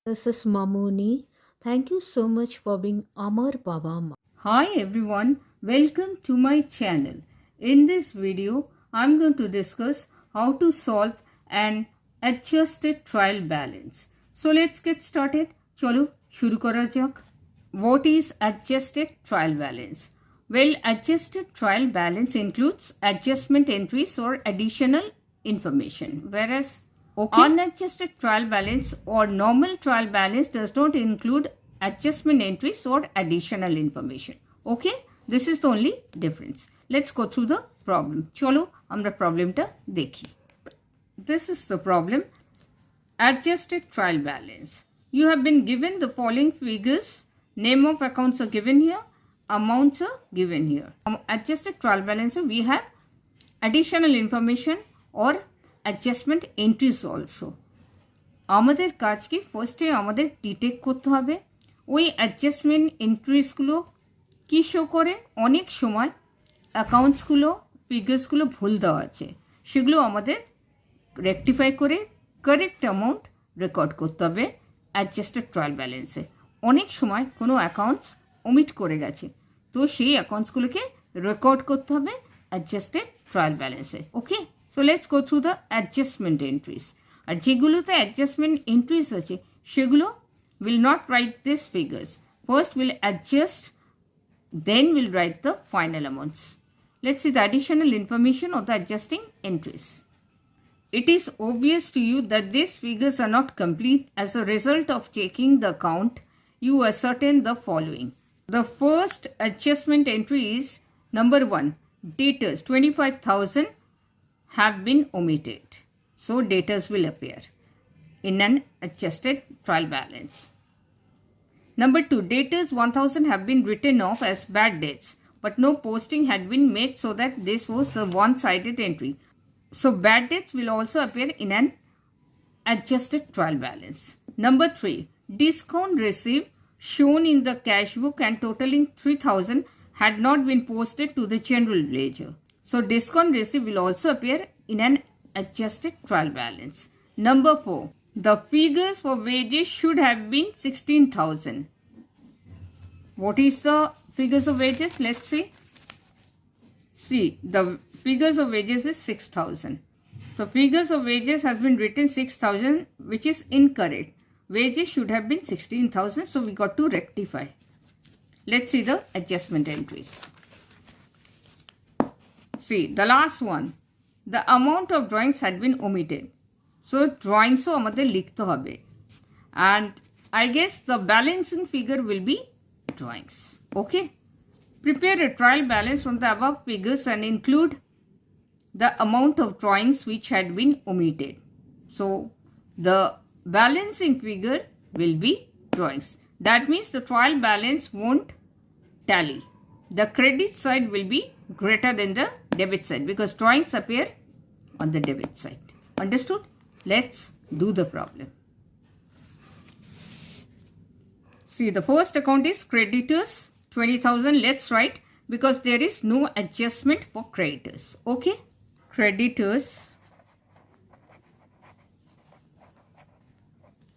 This is Mamuni. Thank you so much for being Amar Baba. Hi everyone, welcome to my channel. In this video, I'm going to discuss how to solve an adjusted trial balance. So let's get started. Chalo, shuru kara jak. What is adjusted trial balance? Well, adjusted trial balance includes adjustment entries or additional information, whereas unadjusted trial balance or normal trial balance does not include adjustment entries or additional information. Okay, this is the only difference. Let's go through the problem. Chalo, amra problem ta dekhi. This is the problem. Adjusted trial balance. You have been given the following figures. Name of accounts are given here. Amounts are given here. Adjusted trial balance, we have additional information or adjustment entries also. আমাদের কাজ কি ফার্স্টে আমাদের detect করতে হবে ওই adjustment এন্ট্রিজগুলো কী show করে। অনেক সময় অ্যাকাউন্টসগুলো ফিগার্সগুলো ভুল দেওয়া আছে, সেগুলো আমাদের রেকটিফাই করে কারেক্ট অ্যামাউন্ট রেকর্ড করতে হবে অ্যাডজাস্টেড ট্রায়াল ব্যালেন্সে। অনেক সময় কোনো অ্যাকাউন্টস ওমিট করে গেছে, তো সেই অ্যাকাউন্টসগুলোকে রেকর্ড করতে হবে অ্যাডজাস্টেড ট্রায়াল ব্যালেন্সে। ওকে, so let's go through the adjustment entries. আর যেগুলোতে adjustment entries আছে সেগুলো will not write these figures. First we'll adjust, then we'll write the final amounts. Let's see the additional information of the adjusting entries. It is obvious to you that these figures are not complete. As a result of checking the account, you ascertain the following. The first adjustment entry is number 1, debtors 25,000 have been omitted. So debtors will appear in an adjusted trial balance. Number 2, debtors 1,000 have been written off as bad debts, but no posting had been made, so that this was a one-sided entry. So bad debts will also appear in an adjusted trial balance. Number 3, discount received shown in the cash book and totaling 3,000 had not been posted to the general ledger. So discount received will also appear in an adjusted trial balance. Number 4, the figures for wages should have been 16,000. What is the figures of wages? Let's see. See, the figures of wages is 6,000. So figures of wages has been written 6,000, which is incorrect. Wages should have been 16,000, so we got to rectify. Let's see the adjustment entries. See, the last one, the amount of drawings had been omitted. So, drawings amader likhte hobe. And I guess the balancing figure will be drawings. Okay. Prepare a trial balance from the above figures and include the amount of drawings which had been omitted. So, the balancing figure will be drawings. That means the trial balance won't tally. The credit side will be greater than the debit side because drawings appear on the debit side. Understood? Let's do the problem. See, the first account is creditors 20,000. Let's write because there is no adjustment for creditors. Okay? Creditors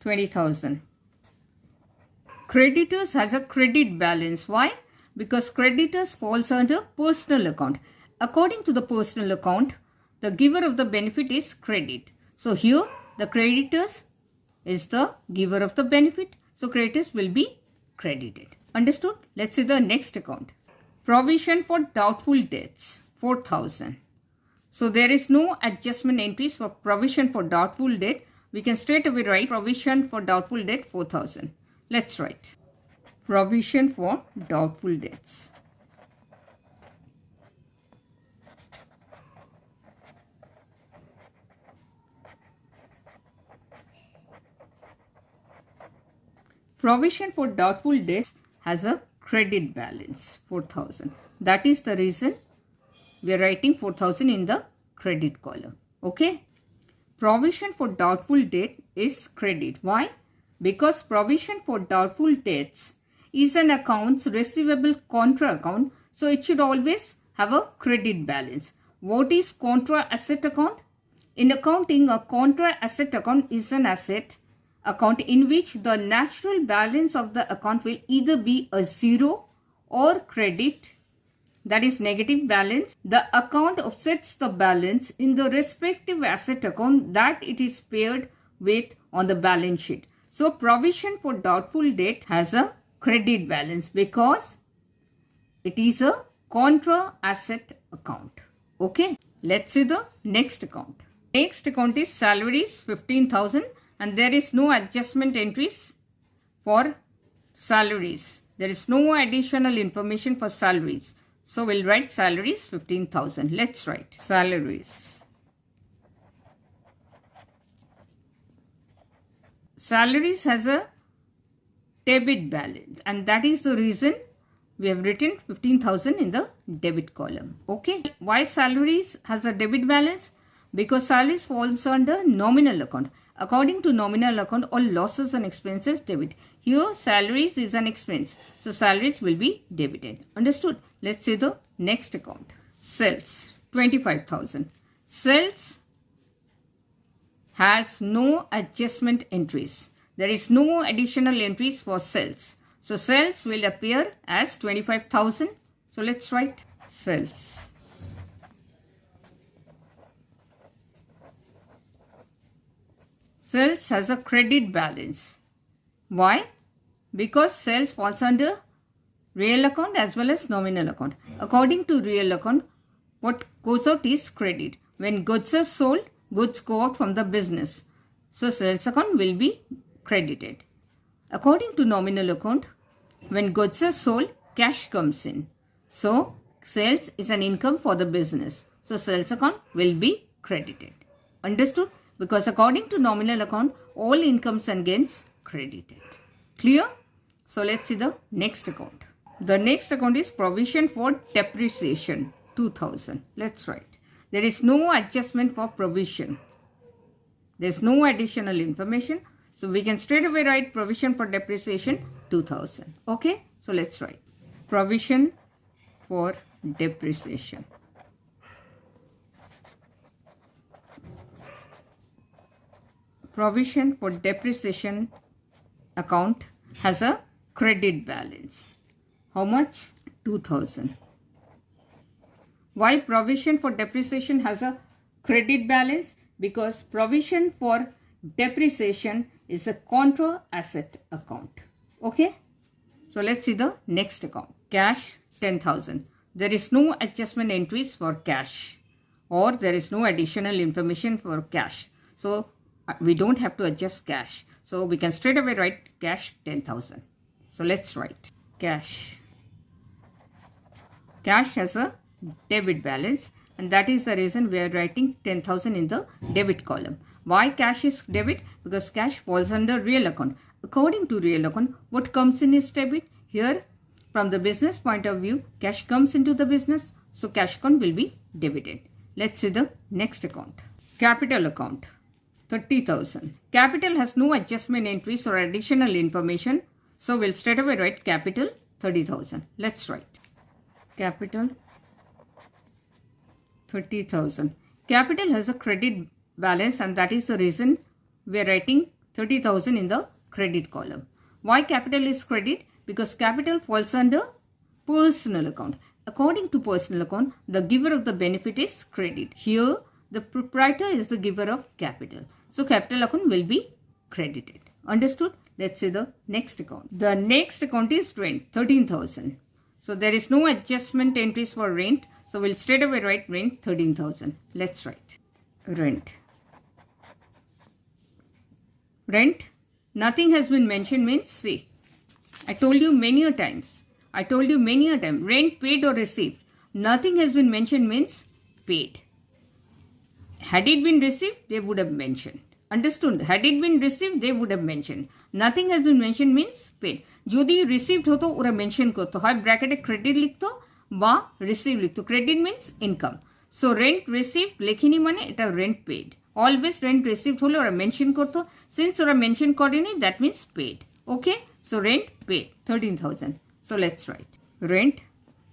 20,000. Creditors has a credit balance. Why? Because creditors falls under personal account. According to the personal account, the giver of the benefit is credit. So here the creditors is the giver of the benefit. So creditors will be credited. Understood? Let's see the next account. Provision for doubtful debts 4,000. So there is no adjustment entries for provision for doubtful debt. We can straight away write provision for doubtful debt 4,000. Let's write provision for doubtful debts. Provision for doubtful debts has a credit balance 4,000. That is the reason we are writing 4,000 in the credit column. Okay. Provision for doubtful debt is credit. Why? Because provision for doubtful debts is an accounts receivable contra account, so it should always have a credit balance. What is contra asset account? In accounting, a contra asset account is an asset account in which the natural balance of the account will either be a zero or credit, that is negative balance. The account offsets the balance in the respective asset account that it is paired with on the balance sheet. So provision for doubtful debt has a credit balance because it is a contra asset account. Okay, let's see the next account. Next account is salaries 15,000 and there is no adjustment entries for salaries. There is no additional information for salaries. So we'll write salaries 15,000. Let's write salaries. Salaries has a debit balance and that is the reason we have written 15,000 in the debit column. Okay. Why salaries has a debit balance? Because salaries falls under nominal account. According to nominal account, all losses and expenses debit. Here salaries is an expense. So salaries will be debited. Understood? Let's see the next account. Sales 25,000. Sales has no adjustment entries. There is no additional entries for sales. So sales will appear as 25,000. So let's write sales. Sales has a credit balance. Why? Because sales falls under real account as well as nominal account. According to real account, what goes out is credit. When goods are sold, goods go out from the business. So sales account will be credited. According to nominal account, when goods are sold, cash comes in. So sales is an income for the business. So sales account will be credited. Understood? Because according to nominal account, all incomes and gains credited. Clear? So let's see the next account. The next account is provision for depreciation 2,000. Let's write. There is no adjustment for provision. There is no additional information. So we can straight away write provision for depreciation 2,000. Okay. So let's write provision for depreciation. Provision for depreciation account has a credit balance. How much? 2,000. Why provision for depreciation has a credit balance? Because provision for depreciation is a contra asset account. Okay. So let's see the next account. Cash 10,000. There is no adjustment entries for cash or there is no additional information for cash. So we don't have to adjust cash. So we can straight away write cash 10,000. So let's write cash. Cash has a debit balance and that is the reason we are writing 10,000 in the debit column. Why cash is debit? Because cash falls under real account. According to real account, what comes in is debit. Here, from the business point of view, cash comes into the business. So cash account will be debited. Let's see the next account. Capital account. 30,000. Capital has no adjustment entries or additional information. So we'll straight away write capital 30,000. Let's write capital 30,000. Capital has a credit balance and that is the reason we are writing 30,000 in the credit column. Why capital is credit? Because capital falls under personal account. According to personal account, the giver of the benefit is credit. Here, the proprietor is the giver of capital. So capital account will be credited. Understood? Let's see the next account. The next account is rent, 13,000. So there is no adjustment entries for rent. So we'll straight away write rent 13,000. Let's write rent. Rent, nothing has been mentioned means see. I told you many a times. Rent paid or received. Nothing has been mentioned means paid. Had it been received, they would have mentioned. Understood? Had it been received, they would have mentioned. Nothing has been mentioned means paid. Jodi received hoto ora mention korto. Hoy bracket e credit likhto ba receive likhto. Credit means income. So rent received lekhini mane eta rent paid. Always rent received hole ora mention korto. Since ora mention korini, that means paid. Okay? So rent paid 13,000. So let's write rent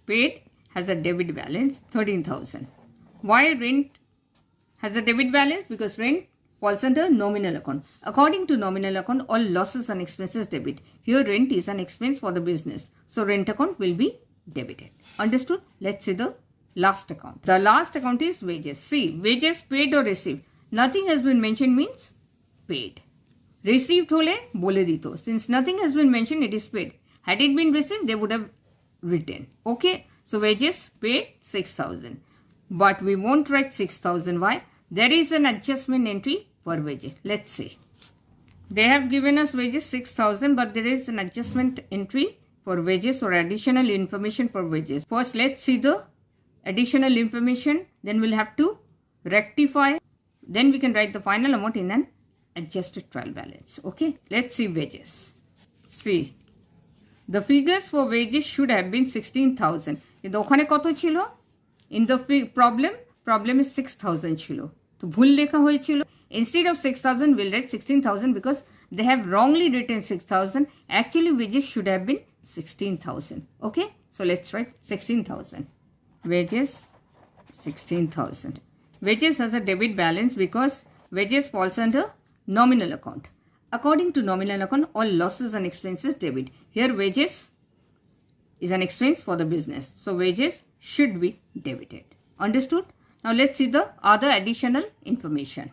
paid has a debit balance 13,000. Why rent has a debit balance? Because rent falls under nominal account. According to nominal account, all losses and expenses debit. Here rent is an expense for the business. So rent account will be debited. Understood? Let's see the last account. The last account is wages. See, wages paid or received. Nothing has been mentioned means paid. Received hole bole dito. Since nothing has been mentioned, it is paid. Had it been received, they would have written. Okay. So wages paid 6,000. But we won't write 6,000. Why? There is an adjustment entry for wages. Let's see. They have given us wages 6,000, but there is an adjustment entry for wages or additional information for wages. First, let's see the additional information. Then we'll have to rectify. Then we can write the final amount in an adjusted trial balance. Okay. Let's see wages. See. The figures for wages should have been 16,000. কিন্তু ওখানে কত ছিল? In the problem is 6,000 ছিল। তো ভুল লেখা হয়েছিল। Instead of 6,000, we'll write 16,000 because they have wrongly written 6,000. Actually, wages should have been 16,000. Okay? So let's write 16,000. Wages, 16,000. Wages has a debit balance because wages falls under nominal account. According to nominal account, all losses and expenses debit. Here wages is an expense for the business. So wages should be debited. Understood? Now let's see the other additional information.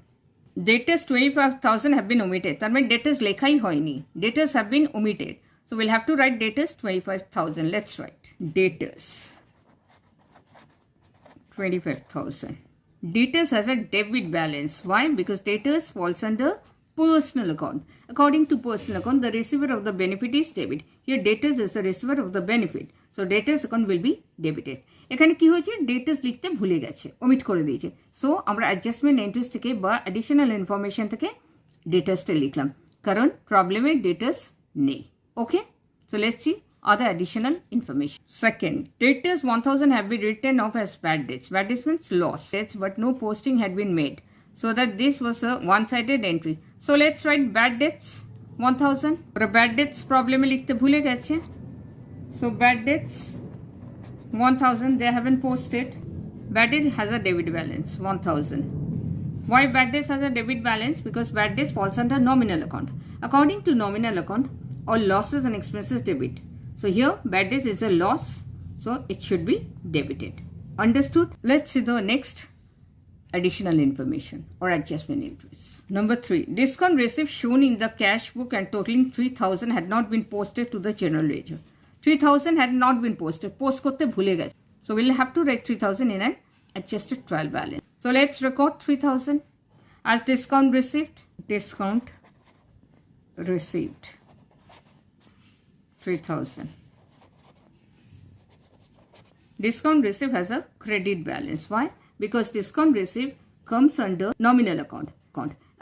Debtors 25,000 have been omitted. That means debtors lekhai hoyni. Debtors have been omitted. So we'll have to write debtors 25,000. Let's write debtors 25,000. Debtors has a debit balance. Why? Because debtors falls under personal account. According to personal account, the receiver of the benefit is debit. Here debtors is the receiver of the benefit. So debtors account will be debited. এখানে কি হয়েছে? debtors লিখতে ভুলে গেছে, omit করে দিয়েছে। So আমরা adjustment entries থেকে বা অ্যাডিশনাল ইনফরমেশন থেকে ডেটাসটা লিখলাম, কারণ প্রবলেমে ডেটাস নেই। Okay, so let's see other additional information. Second, debtors 1,000 have been written off as bad debts. Bad debts means loss debts, but no posting had been made. So that this was a one-sided entry. So let's write bad debts 1,000. For a bad debts problem লিখতে ভুলে গেছে. So bad debts 1,000 they haven't posted. Bad debt has a debit balance 1,000. Why bad debts has a debit balance? Because bad debts falls under nominal account. According to nominal account, all losses and expenses debit. So here bad debts is a loss, so it should be debited. Understood? Let's see the next additional information or adjustment entries. Number 3, discount receipt shown in the cash book and totaling 3,000 had not been posted to the general ledger. 3,000 had not been posted. Post korte bhule geche. So we'll have to write 3,000 in an adjusted trial balance. So let's record 3,000 as discount received. Discount received 3,000. Discount received has a credit balance. Why? Because discount received comes under nominal account.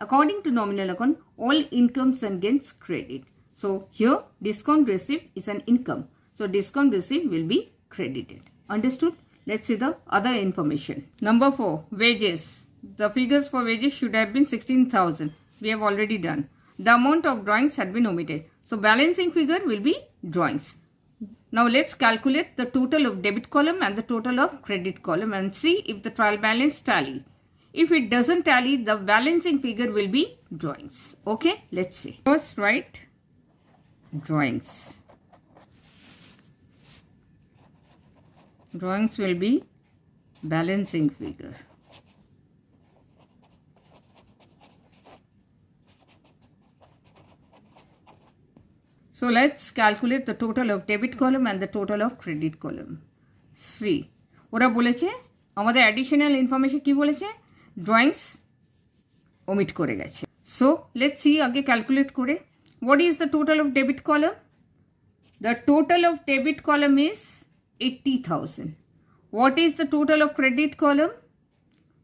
According to nominal account, all incomes and gains credit. So here discount received is an income. So discount received will be credited. Understood? Let's see the other information. Number 4, wages. The figures for wages should have been 16,000. We have already done. The amount of drawings had been omitted. So balancing figure will be drawings. Now let's calculate the total of debit column and the total of credit column and see if the trial balance tally. If it doesn't tally, the balancing figure will be drawings. Okay, let's see. First write drawings. Drawings will be balancing figure. So let's calculate the total of debit column and the total of credit column. See, ওরা বলেছে আমাদের additional information কি বলেছে? Drawings omit করে গেছে. So let's see আগে calculate করে. What is the total of debit column? The total of debit column is 80,000. What is the total of credit column?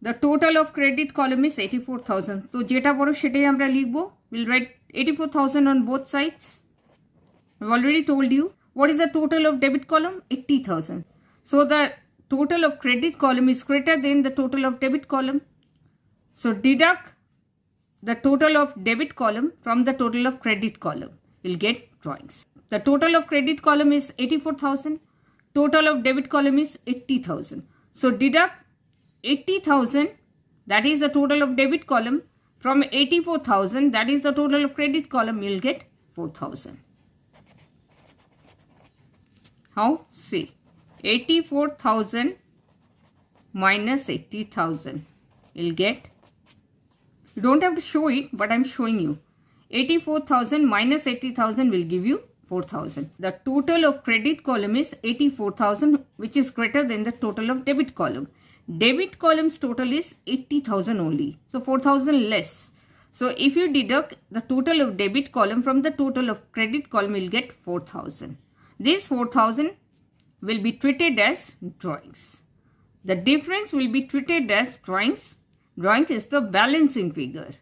The total of credit column is 84,000. তো যেটা বড় সেটাই আমরা লিখব. We'll write 84,000 on both sides. I've already told you. What is the total of debit column? 80,000. So the total of credit column is greater than the total of debit column. So deduct the total of debit column from the total of credit column. We'll get drawings. The total of credit column is 84,000. Total of debit column is 80,000. So deduct 80,000, that is the total of debit column, From 84,000, that is the total of credit column, you'll get 4,000. How? See, 84,000 minus 80,000. You'll get, you don't have to show it, but I'm showing you. 84,000 minus 80,000 will give you 4,000. The total of credit column is 84,000, which is greater than the total of debit column. Debit column's total is 80,000 only. So 4,000 less. So if you deduct the total of debit column from the total of credit column, you'll get 4,000. This 4,000 will be treated as drawings. The difference will be treated as drawings. Drawings is the balancing figure.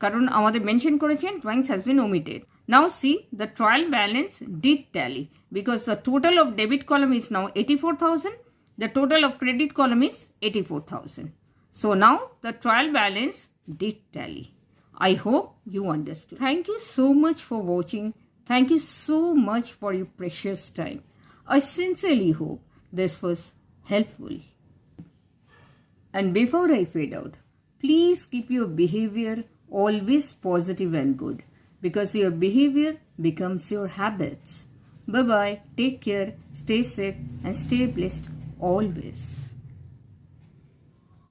কারণ আমাদের mention করেছেন drawings has been omitted. Now see, the trial balance did tally because the total of debit column is now 84,000. The total of credit column is 84,000. So now the trial balance did tally. I hope you understood. Thank you so much for watching. Thank you so much for your precious time. I sincerely hope this was helpful. And before I fade out, please keep your behavior always positive and good, because your behavior becomes your habits. Bye-bye. Take care. Stay safe and stay blessed always.